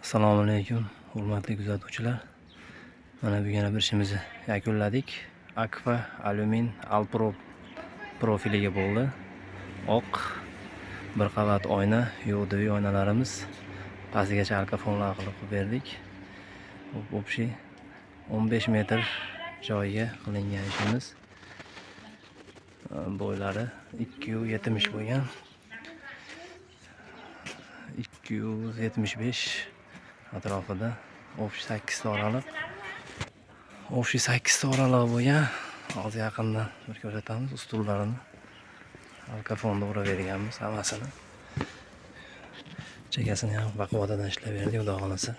Assalomu alaykum, hurmatli kuzatuvchilar. Mana bu yana bir ishimizni yakunladik. Aqua Alumin Alpro profiliga bo'ldi. Oq bir qavat oyna, UV oynalarimiz, pastigacha alkafonlar qilib berdik. Общий 15 metr joyga qilingan ishimiz. Bo'ylari 270 bo'lgan. 275 atrofida общий 8 ta oraliq. Общий 8 ta oraliq bo'lgan. Hozir yaqindan bir ko'rsatamiz. Ustullarini alkafonda uraverganmiz hammasini. Chegasini ham baquvvatadan ishlab berdik, xudo xolasa.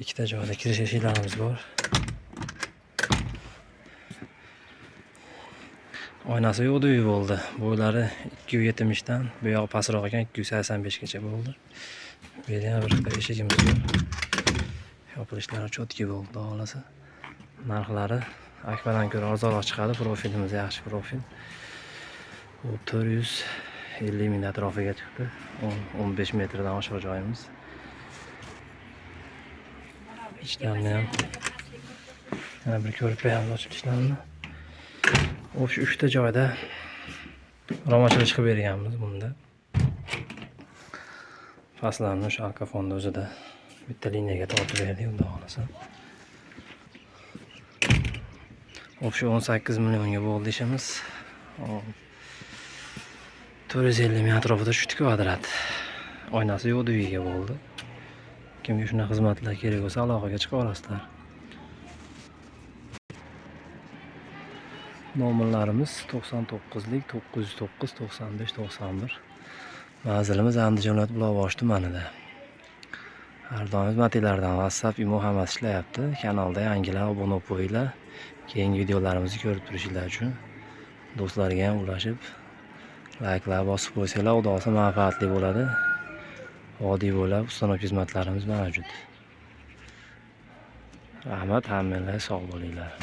Ikkita joyda kirish eshiklarimiz bor. Oynasi yo'qdi bo'ldi. Bo'ylari 270 dan bu yoq pastroq ekan, 285 gacha bo'ldi. Bu yerda ham bir eshigimiz bor. Yopilishlari cho'tki bo'ldi, xudo xolasa. Narxlari Aquadan ko'ra arzonroq chiqadi. Profilimiz yaxshi profil. Bu 450 ming atrofiga chiqdi. 15 metrdan oshiq joyimiz. İçlerini ham yana bir ko'rib beramiz ochilishlarni. O'sha 3 ta joyda romachilik qilib berganmiz bunda. Pastlarni o'sha alkafonda o'zida bitta liniyaga tortib berdik, xudo xolasa. O'sha 18 millionga bo'ldi ishimiz. 450 ming atrofida 3 kvadrat. Oynasi yo'q uyiga bo'ldi. Kimga shunaqa xizmatlar kerak bo'lsa, aloqaga chiqa olasizlar. Nomerlarimiz 99lik 909 95 91. Manzilimiz Andijon viloyati Buloqboshi tumanida. Har doim xizmatlardan WhatsApp, Imo hammasi ishlayapti. Kanalda yangilar obuna bo'lib qo'yinglar. Keyingi videolarimizni ko'rib turishingiz uchun do'stlarga ham ulashib, layklar bosib qo'ysanglar, xudo xolasa manfaatli bo'ladi. Vodiy bo'ylab ustanok xizmatlarimiz mavjud. Rahmat, hammalar sog' bo'linglar.